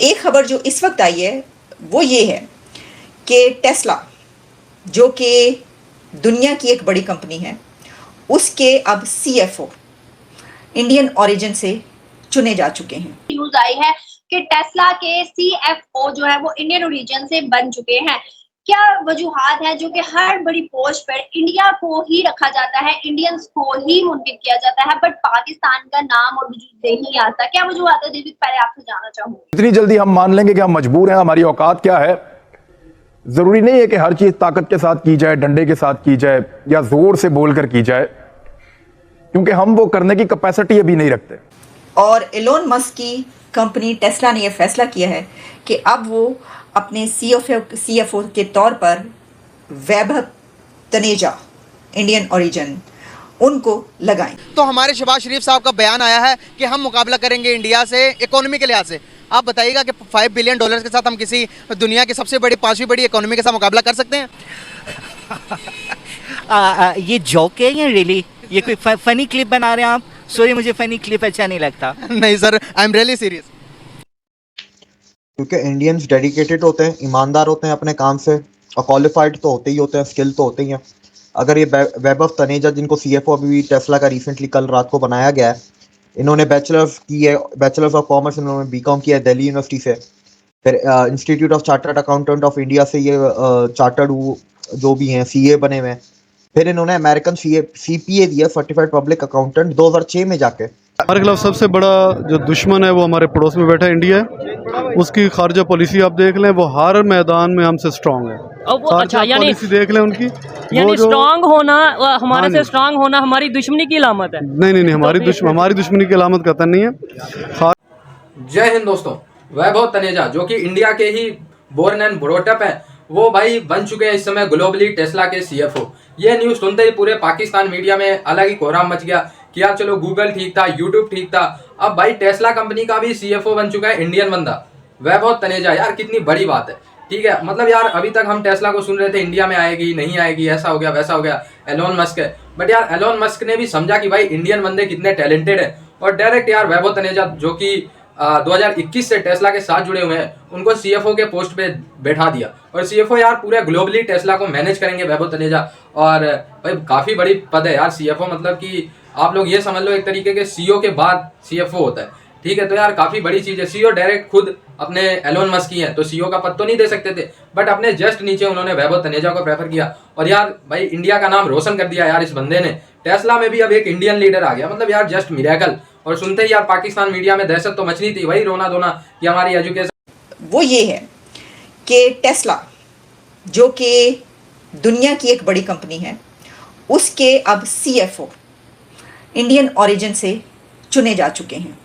एक खबर जो इस वक्त आई है वो ये है कि टेस्ला, जो कि दुनिया की एक बड़ी कंपनी है, उसके अब सीएफओ इंडियन ओरिजिन से चुने जा चुके हैं। न्यूज आई है कि टेस्ला के सीएफओ जो है वो इंडियन ओरिजिन से बन चुके हैं। क्या वजूहात है जो कि हर बड़ी पोस्ट पर इंडिया को ही रखा जाता है, इंडियंस को ही मुनकिब किया जाता है, बट पाकिस्तान का नाम और वजूद नहीं आता? क्या वजूहात है दीपिक, पहले आपसे जानना चाहूंगी। इतनी जल्दी हम मान लेंगे कि हम मजबूर हैं, हमारी औकात क्या है? जरूरी नहीं है कि हर चीज ताकत के साथ की जाए, डंडे के साथ की जाए या जोर से बोलकर की जाए, क्योंकि हम वो करने की कैपेसिटी अभी नहीं रखते। और एलोन मस्क की कंपनी टेस्ला ने यह फैसला किया है कि अब वो अपने सीएफओ के तौर पर वैभव तनेजा, इंडियन ओरिजिन, उनको लगाएं। तो हमारे शहबाज शरीफ साहब का बयान आया है कि हम मुकाबला करेंगे इंडिया से इकोनॉमी के लिहाज से। आप बताइएगा कि $5 बिलियन के साथ हम किसी दुनिया की सबसे बड़ी 5वीं बड़ी इकोनॉमी के साथ मुकाबला कर सकते हैं? ये जोक है या रियली? ये कोई फनी क्लिप बना रहे हैं आप? सॉरी, मुझे फनी क्लिप अच्छा नहीं लगता। नहीं sir, I am really serious. क्योंकि इंडियंस डेडिकेटेड होते हैं, ईमानदार होते हैं अपने काम से, और क्वालिफाइड तो होते ही होते हैं, स्किल तो होते ही हैं। अगर ये वैभव तनेजा, जिनको सीएफओ अभी टेस्ला का रिसेंटली कल रात को बनाया गया है, इन्होंने बैचलर्स की है, बैचलर्स ऑफ कॉमर्स इन्होंने बीकॉम किया है दिल्ली यूनिवर्सिटी से, फिर institute of chartered accountant of India से ये चार्टर्ड जो भी हैं सीए बने हुए हैं, फिर इन्होंने अमेरिकन सीपीए दिया, सर्टिफाइड पब्लिक अकाउंटेंट, 2006 में जाके। हमारे खिलाफ सबसे बड़ा जो दुश्मन है वो हमारे पड़ोस में बैठा इंडिया है। उसकी खारजा पॉलिसी आप देख लें, वो हर मैदान में हमसे स्ट्रांग है। वो अच्छा, यानी पॉलिसी देख लें उनकी, यानी स्ट्रांग होना, हमारे से स्ट्रांग होना हमारी दुश्मनी की अलामत है? नहीं, हमारी दुश्मनी की अलामत कतई नहीं है। जय हिंद दोस्तों। वैभव तनेजा, जो कि इंडिया के ही बोर्न एंड ब्रोटअप है, वो भाई बन चुके हैं इस समय ग्लोबली टेस्ला के सीएफओ। ये न्यूज सुनते ही पूरे पाकिस्तान मीडिया में अलग ही कोहराम मच गया कि यार चलो गूगल ठीक था, यूट्यूब ठीक था, अब भाई टेस्ला कंपनी का भी सीएफओ बन चुका है इंडियन बंदा, वैभव तनेजा। यार कितनी बड़ी बात है, ठीक है। मतलब यार अभी तक हम टेस्ला को सुन रहे थे इंडिया में आएगी नहीं आएगी, ऐसा हो गया वैसा हो गया, एलोन मस्क है। बट यार एलोन मस्क ने भी समझा कि भाई इंडियन बंदे कितने टैलेंटेड है, और डायरेक्ट यार वैभव तनेजा, जो कि 2021 से टेस्ला के साथ जुड़े हुए हैं, उनको सीएफओ के पोस्ट पे बैठा दिया। और सीएफओ यार पूरे ग्लोबली टेस्ला को मैनेज करेंगे वैभव तनेजा। और भाई काफी बड़ी पद है यार सीएफओ, मतलब कि आप लोग ये समझ लो एक तरीके के सीईओ के बाद सीएफओ होता है, ठीक है। तो यार काफी बड़ी चीज है। सीईओ डायरेक्ट खुद अपने एलोन मस्क ही है, तो सीईओ का पद तो नहीं दे सकते थे, बट अपने जस्ट नीचे उन्होंने वैभव तनेजा को प्रेफर किया। और यार भाई इंडिया का नाम रोशन कर दिया यार इस बंदे ने। टेस्ला में भी अब एक इंडियन लीडर आ गया, मतलब यार जस्ट मिरेकल। और सुनते ही यार पाकिस्तान मीडिया में दहशत तो मचनी थी, वही रोना धोना कि हमारी एजुकेशन। वो ये है कि टेस्ला, जो कि दुनिया की एक बड़ी कंपनी है, उसके अब सीएफओ इंडियन ओरिजिन से चुने जा चुके हैं।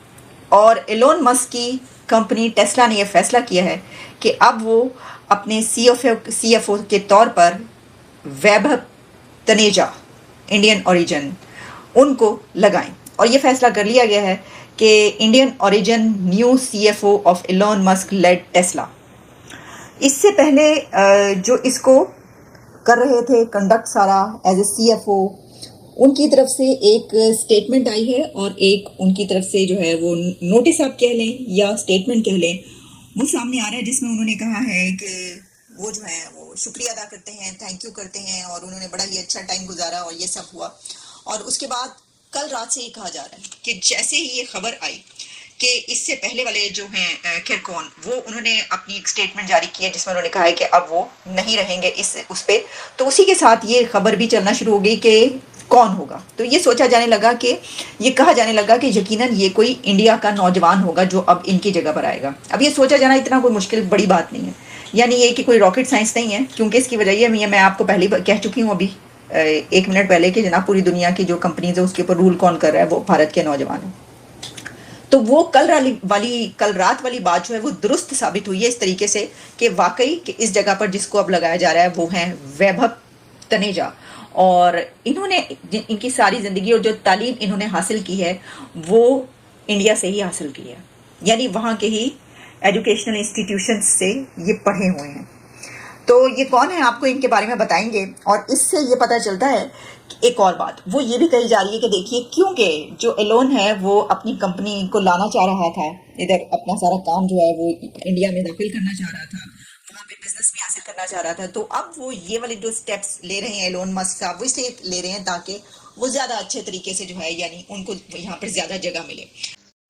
और एलोन मस्क की कंपनी टेस्ला ने यह फैसला किया है कि अब वो अपने सीएफओ के तौर पर वैभव तनेजा, इंडियन ओरिजिन, उनको लगाएं। और ये फैसला कर लिया गया है कि Indian origin new CFO of Elon Musk led Tesla. इससे पहले जो इसको कर रहे थे कंडक्ट सारा एज ए सीएफओ, उनकी तरफ से एक स्टेटमेंट आई है और एक उनकी तरफ से जो है वो नोटिस आप कह लें या स्टेटमेंट कह लें, वो सामने आ रहा है, जिसमें उन्होंने कहा है कि वो जो है वो शुक्रिया अदा करते हैं, थैंक यू करते हैं, और उन्होंने बड़ा ही अच्छा टाइम गुजारा और ये सब हुआ। और उसके बाद कल रात से ये कहा जा रहा है कि जैसे ही ये खबर आई कि इससे पहले वाले जो हैं किरकॉन, वो उन्होंने अपनी एक स्टेटमेंट जारी की है जिसमें उन्होंने कहा है कि अब वो नहीं रहेंगे उस पर। तो उसी के साथ ये खबर भी चलना शुरू हो गई कि कौन होगा। तो ये सोचा जाने लगा कि ये कहा जाने लगा कि यकीनन ये कोई इंडिया का नौजवान होगा जो अब इनकी जगह पर आएगा। अब ये सोचा जाना इतना कोई मुश्किल बड़ी बात नहीं है, यानी ये कि कोई रॉकेट साइंस नहीं है, क्योंकि इसकी वजह ये मैं आपको पहले कह चुकी हूँ अभी 1 मिनट पहले कि जनाब पूरी दुनिया की जो कंपनीज है उसके ऊपर रूल कौन कर रहा है, वो भारत के नौजवान है। तो वो कल रात वाली बात जो है वो दुरुस्त साबित हुई है इस तरीके से कि वाकई कि इस जगह पर जिसको अब लगाया जा रहा है वो है वैभव तनेजा। और इन्होंने इनकी सारी ज़िंदगी और जो तालीम इन्होंने हासिल की है वो इंडिया से ही हासिल की है, यानी वहाँ के ही एजुकेशनल इंस्टीट्यूशन से ये पढ़े हुए हैं। तो ये कौन है आपको इनके बारे में बताएंगे। और इससे ये पता चलता है एक और बात वो ये भी कही जा रही है कि देखिए क्योंकि जो एलोन है वो अपनी कंपनी को लाना चाह रहा था, इधर अपना सारा काम जो है वो इंडिया में दाखिल करना चाह रहा था, वहाँ पे बिजनेस भी हासिल करना चाह रहा था, तो अब वो ये वाले जो स्टेप्स ले रहे हैं एलोन मस्क साहब, वो इसलिए ले रहे हैं ताकि वो ज्यादा अच्छे तरीके से जो है यानी उनको यहाँ पर ज्यादा जगह मिले।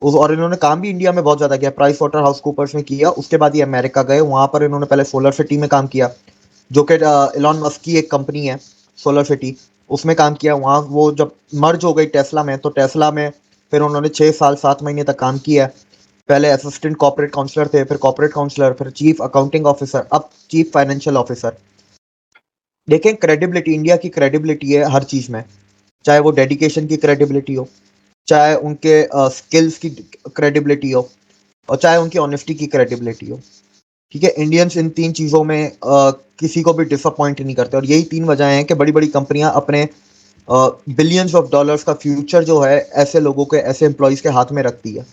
और इन्होंने काम भी इंडिया में बहुत ज्यादा किया, प्राइस वाटर हाउस कूपर्स में किया, उसके बाद ये अमेरिका गए, वहां पर इन्होंने पहले सोलर सिटी में काम किया जो कि एलोन मस्क की एक कंपनी है सोलर सिटी, उसमें काम किया। वहाँ वो जब मर्ज हो गई टेस्ला में, तो टेस्ला में फिर उन्होंने 6 साल 7 महीने तक काम किया। पहले असिस्टेंट कॉर्पोरेट काउंसलर थे, फिर कॉर्पोरेट काउंसलर, फिर चीफ अकाउंटिंग ऑफिसर, अब चीफ फाइनेंशियल ऑफिसर। देखें क्रेडिबिलिटी, इंडिया की क्रेडिबिलिटी है हर चीज़ में, चाहे वो डेडिकेशन की क्रेडिबिलिटी हो, चाहे उनके स्किल्स की क्रेडिबिलिटी हो, और चाहे उनकी ऑनेस्टी की क्रेडिबिलिटी हो। ठीक है, इंडियंस इन 3 चीज़ों में किसी को भी डिसअपॉइंट नहीं करते, और यही 3 वजह हैं कि बड़ी बड़ी कंपनियां अपने बिलियंस ऑफ डॉलर्स का फ्यूचर जो है ऐसे लोगों के, ऐसे एम्प्लॉयज़ के हाथ में रखती है।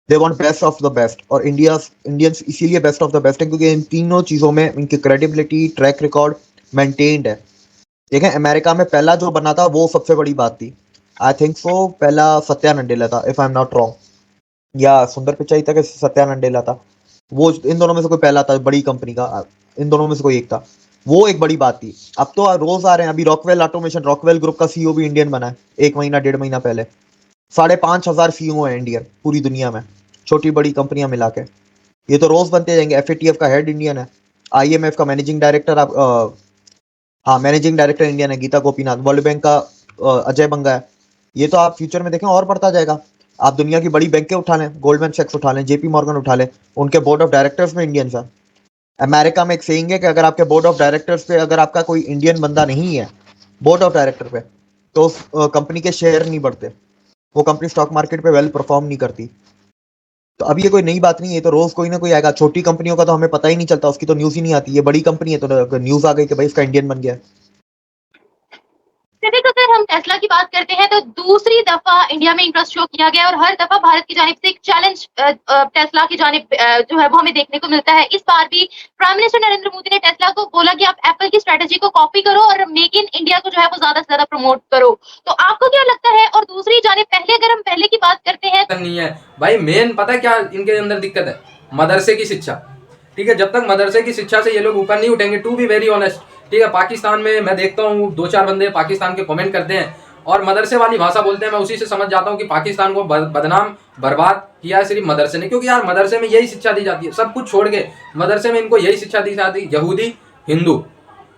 They want best of the best, और इंडियंस इसीलिए बेस्ट ऑफ द बेस्ट है क्योंकि इन तीनों चीज़ों में इनकी क्रेडिबिलिटी, ट्रैक रिकॉर्ड मेंटेन्ड है। देखें अमेरिका में पहला जो बना था वो सबसे बड़ी बात थी, आई थिंक सो पहला सत्या नडेला था, if I am not wrong, या सुंदर पिचाई था कि सत्या नडेला था, वो इन दोनों में से कोई पहला था बड़ी कंपनी का, इन दोनों में से कोई एक था, वो एक बड़ी बात थी। अब तो रोज आ रहे हैं, अभी रॉकवेल ऑटोमेशन, रॉकवेल ग्रुप का सीईओ भी इंडियन बना है 1 महीना 1.5 महीना पहले। 5,500 सीईओ है इंडियन पूरी दुनिया में, छोटी बड़ी कंपनियां मिला के, ये तो रोज बनते जाएंगे। FATF का हेड इंडियन है, IMF का managing director managing director Indian है गीता गोपीनाथ, वर्ल्ड बैंक का अजय बंगा है। ये तो आप फ्यूचर में देखें और बढ़ता जाएगा। आप दुनिया की बड़ी बैंकें उठा लें, गोल्डमैन सैक्स उठा लें, JP मॉर्गन उठा लें, उनके बोर्ड ऑफ डायरेक्टर्स में इंडियंस हैं। अमेरिका में एक सेइंग है कि अगर आपके बोर्ड ऑफ डायरेक्टर्स पे अगर आपका कोई इंडियन बंदा नहीं है बोर्ड ऑफ डायरेक्टर पे, तो उस कंपनी के शेयर नहीं बढ़ते, वो कंपनी स्टॉक मार्केट पे वेल परफॉर्म नहीं करती। तो अब ये कोई नई बात नहीं है, तो रोज कोई ना कोई आएगा। छोटी कंपनियों का तो हमें पता ही नहीं चलता, उसकी तो न्यूज ही नहीं आती। ये बड़ी कंपनी है तो न्यूज आ गई कि भाई इसका इंडियन बन गया। सिद्दीक, अगर हम टेस्ला की बात करते हैं तो दूसरी दफा इंडिया में इंटरेस्ट शो किया गया और हर दफा भारत की जानिब से एक चैलेंज टेस्ला की जानिब जो है वो हमें देखने को मिलता है। इस बार भी प्राइम मिनिस्टर नरेंद्र मोदी ने टेस्ला को बोला कि आप एप्पल की स्ट्रेटेजी को कॉपी करो और मेक इन इंडिया को जो है वो ज्यादा से ज्यादा प्रमोट करो। तो आपको क्या लगता है? और दूसरी जानिब पहले की बात करते हैं, नहीं है भाई, मेन पता है क्या इनके अंदर दिक्कत है? मदरसे की शिक्षा। ठीक है, जब तक मदरसे की शिक्षा से ये लोग ऊपर नहीं उठेंगे, टू बी वेरी ऑनेस्ट, ठीक है, पाकिस्तान में मैं देखता हूँ 2-4 बंदे पाकिस्तान के कमेंट करते हैं और मदरसे वाली भाषा बोलते हैं, मैं उसी से समझ जाता हूँ कि पाकिस्तान को बदनाम बर्बाद किया है सिर्फ मदरसे ने। क्योंकि यार मदरसे में यही शिक्षा दी जाती है, सब कुछ छोड़ के मदरसे में इनको यही शिक्षा दी जाती है, यहूदी हिंदू,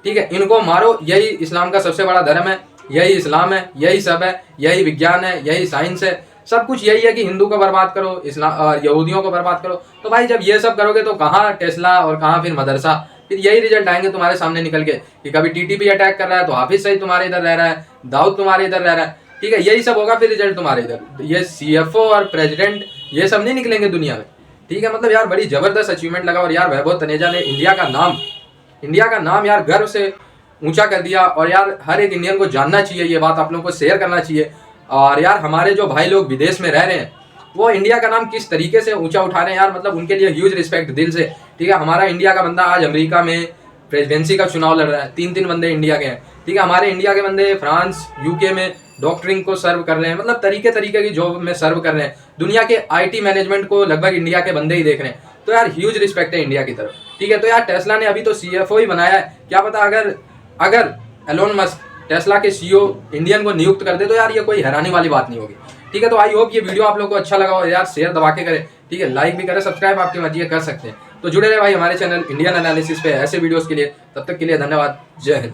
ठीक है, इनको मारो, यही इस्लाम का सबसे बड़ा धर्म है, यही इस्लाम है, यही सब है, यही विज्ञान है, यही साइंस है, सब कुछ यही है कि हिंदू को बर्बाद करो, इस्लाम यहूदियों को बर्बाद करो। तो भाई जब ये सब करोगे तो कहाँ टेस्ला और कहाँ फिर मदरसा? फिर यही रिजल्ट आएंगे तुम्हारे सामने निकल के कि कभी TTP अटैक कर रहा है तो हाफिज सईद तुम्हारे इधर रह रहा है, दाऊद तुम्हारे इधर रह रहा है, ठीक है, यही सब होगा फिर रिजल्ट तुम्हारे इधर। ये CFO और प्रेसिडेंट ये सब नहीं निकलेंगे दुनिया में, ठीक है। मतलब यार बड़ी जबरदस्त अचीवमेंट लगा, और यार वैभव तनेजा ने इंडिया का नाम यार गर्व से ऊंचा कर दिया, और यार हर एक इंडियन को जानना चाहिए, ये बात आप लोगों को शेयर करना चाहिए। और यार हमारे जो भाई लोग विदेश में रह रहे हैं वो इंडिया का नाम किस तरीके से ऊंचा उठा रहे हैं यार, मतलब उनके लिए ह्यूज रिस्पेक्ट दिल से, ठीक है। हमारा इंडिया का बंदा आज अमेरिका में प्रेसिडेंसी का चुनाव लड़ रहा है, 3 बंदे इंडिया के हैं, ठीक है। हमारे इंडिया के बंदे फ्रांस UK में डॉक्टरिंग को सर्व कर रहे हैं, मतलब तरीके की जॉब में सर्व कर रहे हैं। दुनिया के IT मैनेजमेंट को लगभग इंडिया के बंदे ही देख रहे हैं, तो यार ह्यूज रिस्पेक्ट है इंडिया की तरफ, ठीक है। तो यार टेस्ला ने अभी तो CFO ही बनाया है, क्या पता अगर एलोन मस्क टेस्ला के CEO इंडियन को नियुक्त कर दे तो यार ये कोई हैरानी वाली बात नहीं होगी, ठीक है। तो आई होप ये वीडियो आप लोगों को अच्छा लगा हो यार, शेयर दबा के करें, ठीक है, लाइक भी करें, सब्सक्राइब आपकी मर्जी है कर सकते हैं। तो जुड़े रहे भाई हमारे चैनल इंडियन एनालिसिस पे ऐसे वीडियोस के लिए, तब तक के लिए धन्यवाद, जय हिंद।